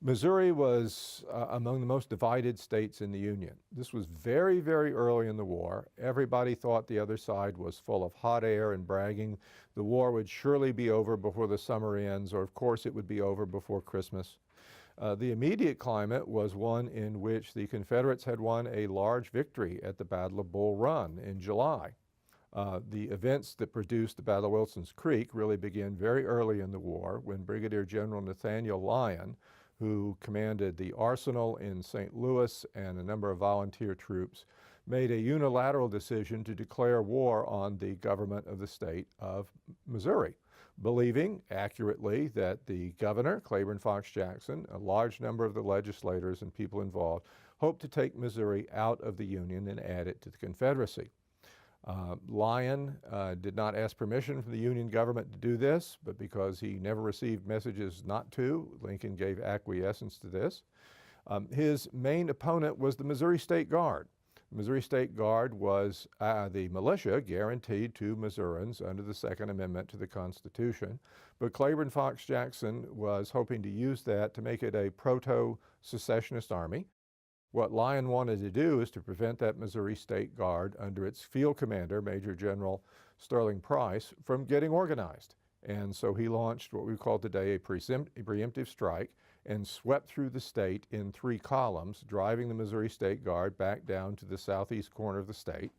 Missouri was among the most divided states in the Union. This was very, very early in the war. Everybody thought the other side was full of hot air and bragging. The war would surely be over before the summer ends, or of course it would be over before Christmas. The immediate climate was one in which the Confederates had won a large victory at the Battle of Bull Run in July. The events that produced the Battle of Wilson's Creek really began very early in the war when Brigadier General Nathaniel Lyon, who commanded the arsenal in St. Louis and a number of volunteer troops, made a unilateral decision to declare war on the government of the state of Missouri, believing accurately that the governor, Claiborne Fox Jackson, a large number of the legislators and people involved, hoped to take Missouri out of the Union and add it to the Confederacy. Lyon did not ask permission from the Union government to do this, but because he never received messages not to, Lincoln gave acquiescence to this. His main opponent was the Missouri State Guard. The Missouri State Guard was the militia guaranteed to Missourians under the Second Amendment to the Constitution, but Claiborne Fox Jackson was hoping to use that to make it a proto-secessionist army. What Lyon wanted to do is to prevent that Missouri State Guard under its field commander, Major General Sterling Price, from getting organized. And so he launched what we call today a preemptive strike and swept through the state in 3 columns, driving the Missouri State Guard back down to the southeast corner of the state,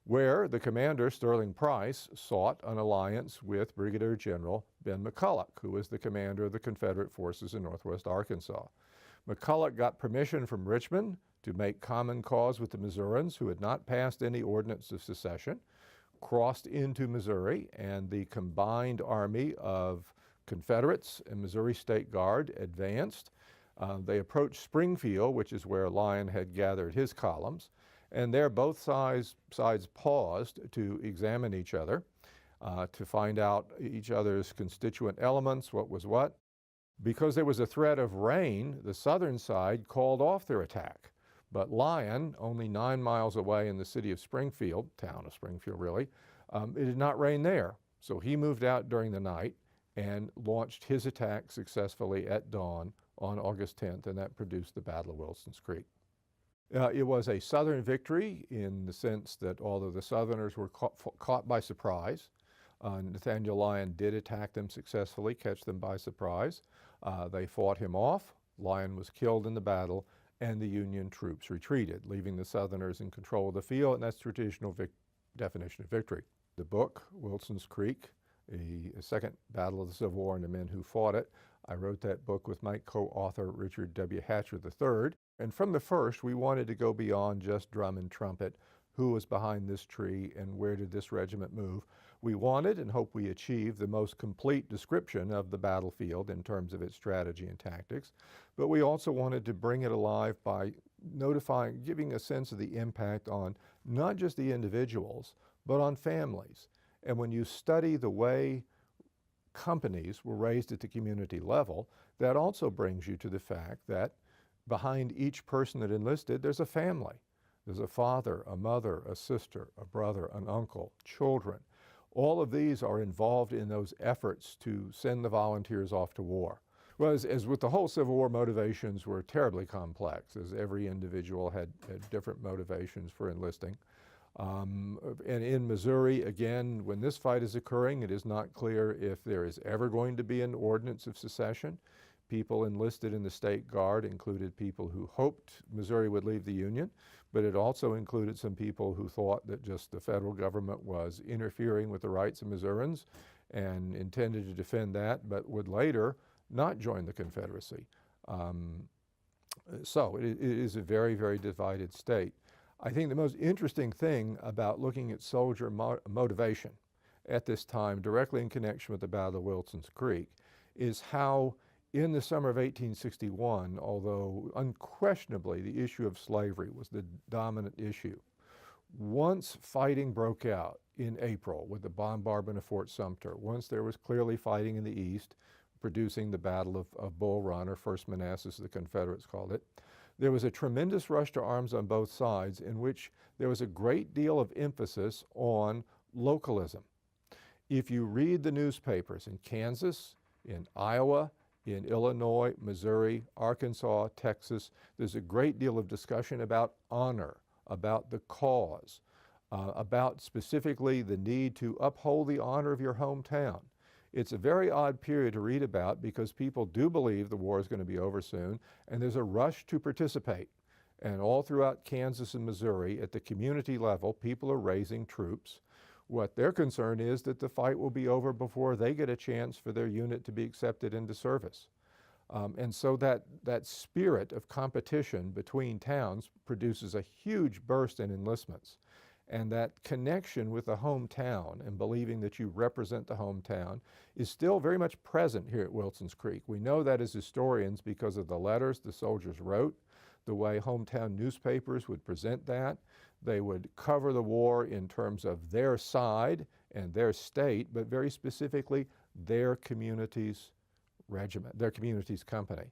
where the commander, Sterling Price, sought an alliance with Brigadier General Ben McCulloch, who was the commander of the Confederate forces in northwest Arkansas. McCulloch got permission from Richmond to make common cause with the Missourians, who had not passed any ordinance of secession, crossed into Missouri, and the combined army of Confederates and Missouri State Guard advanced. They approached Springfield, which is where Lyon had gathered his columns, and there both sides paused to examine each other, to find out each other's constituent elements, what was what. Because there was a threat of rain, the southern side called off their attack. But Lyon, only 9 miles away in the city of Springfield, town of Springfield really, it did not rain there. So he moved out during the night and launched his attack successfully at dawn on August 10th, and that produced the Battle of Wilson's Creek. It was a Southern victory in the sense that although the Southerners were caught by surprise, Nathaniel Lyon did attack them successfully, catch them by surprise. They fought him off. Lyon was killed in the battle, and the Union troops retreated, leaving the Southerners in control of the field, and that's the traditional definition of victory. The book, Wilson's Creek, a second battle of the Civil War and the men who fought it, I wrote that book with my co-author Richard W. Hatcher III, and from the first we wanted to go beyond just drum and trumpet. Who was behind this tree and where did this regiment move? We wanted and hope we achieved the most complete description of the battlefield in terms of its strategy and tactics, but we also wanted to bring it alive by giving a sense of the impact on not just the individuals, but on families. And when you study the way companies were raised at the community level, that also brings you to the fact that behind each person that enlisted, there's a family. There's a father, a mother, a sister, a brother, an uncle, children. All of these are involved in those efforts to send the volunteers off to war. Well, as with the whole Civil War, motivations were terribly complex, as every individual had different motivations for enlisting. And in Missouri, again, when this fight is occurring, it is not clear if there is ever going to be an ordinance of secession. People enlisted in the State Guard included people who hoped Missouri would leave the Union, but it also included some people who thought that just the federal government was interfering with the rights of Missourians and intended to defend that, but would later not join the Confederacy. So it is a very, very divided state. I think the most interesting thing about looking at soldier motivation at this time, directly in connection with the Battle of Wilson's Creek, is how in the summer of 1861, although unquestionably the issue of slavery was the dominant issue, once fighting broke out in April with the bombardment of Fort Sumter, once there was clearly fighting in the east, producing the Battle of Bull Run, or First Manassas, the Confederates called it, there was a tremendous rush to arms on both sides in which there was a great deal of emphasis on localism. If you read the newspapers in Kansas, in Iowa, in Illinois, Missouri, Arkansas, Texas. There's a great deal of discussion about honor, about the cause, about specifically the need to uphold the honor of your hometown. It's a very odd period to read about because people do believe the war is going to be over soon, and there's a rush to participate. And all throughout Kansas and Missouri, at the community level, people are raising troops. What their concern is that the fight will be over before they get a chance for their unit to be accepted into service. And so that spirit of competition between towns produces a huge burst in enlistments. And that connection with the hometown and believing that you represent the hometown is still very much present here at Wilson's Creek. We know that as historians because of the letters the soldiers wrote, the way hometown newspapers would present that. They would cover the war in terms of their side and their state, but very specifically their community's regiment, their community's company.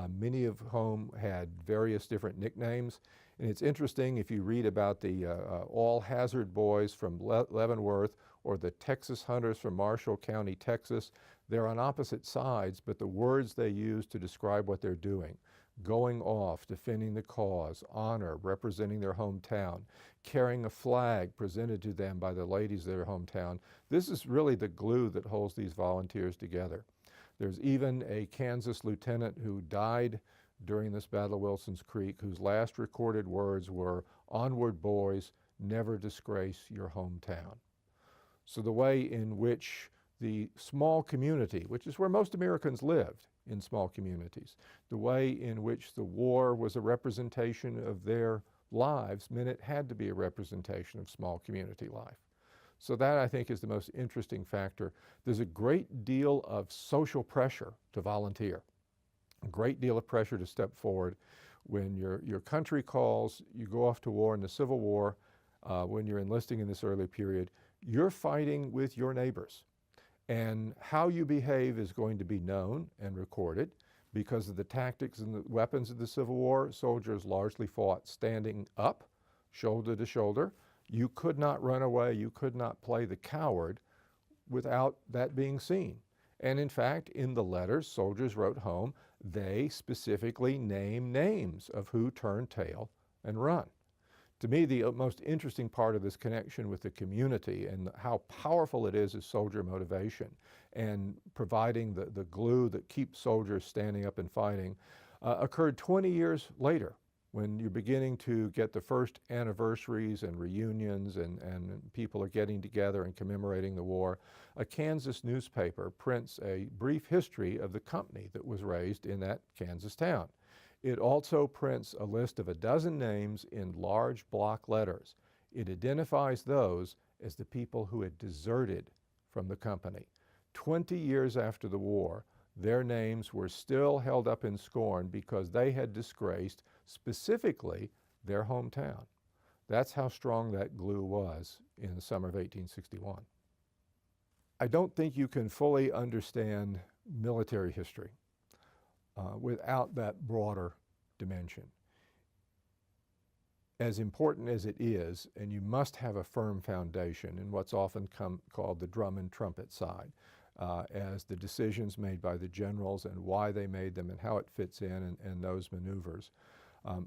Many of whom had various different nicknames. And it's interesting if you read about the All Hazard Boys from Leavenworth or the Texas Hunters from Marshall County, Texas. They're on opposite sides, but the words they use to describe what they're doing, going off, defending the cause, honor, representing their hometown, carrying a flag presented to them by the ladies of their hometown. This is really the glue that holds these volunteers together. There's even a Kansas lieutenant who died during this Battle of Wilson's Creek, whose last recorded words were, "Onward, boys, never disgrace your hometown." So the way in which the small community, which is where most Americans lived, in small communities, the way in which the war was a representation of their lives meant it had to be a representation of small community life. So that, I think, is the most interesting factor. There's a great deal of social pressure to volunteer, a great deal of pressure to step forward. When your country calls, you go off to war in the Civil War, when you're enlisting in this early period, you're fighting with your neighbors. And how you behave is going to be known and recorded. Because of the tactics and the weapons of the Civil War, soldiers largely fought standing up, shoulder to shoulder. You could not run away, you could not play the coward without that being seen. And in fact, in the letters soldiers wrote home, they specifically name names of who turned tail and run. To me, the most interesting part of this connection with the community and how powerful it is soldier motivation and providing the glue that keeps soldiers standing up and fighting occurred 20 years later, when you're beginning to get the first anniversaries and reunions and people are getting together and commemorating the war. A Kansas newspaper prints a brief history of the company that was raised in that Kansas town. It also prints a list of 12 names in large block letters. It identifies those as the people who had deserted from the company. 20 years after the war, their names were still held up in scorn because they had disgraced specifically their hometown. That's how strong that glue was in the summer of 1861. I don't think you can fully understand military history without that broader dimension. As important as it is, and you must have a firm foundation in what's often called the drum and trumpet side, as the decisions made by the generals and why they made them and how it fits in and those maneuvers.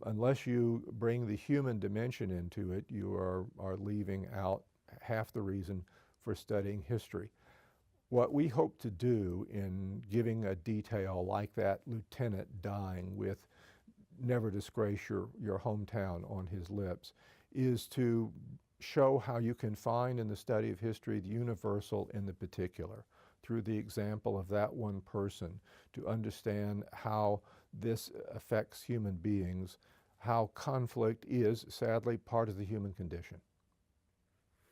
Unless you bring the human dimension into it, you are leaving out half the reason for studying history. What we hope to do in giving a detail like that lieutenant dying with "never disgrace your hometown" on his lips is to show how you can find in the study of history the universal in the particular, through the example of that one person, to understand how this affects human beings, how conflict is, sadly, part of the human condition.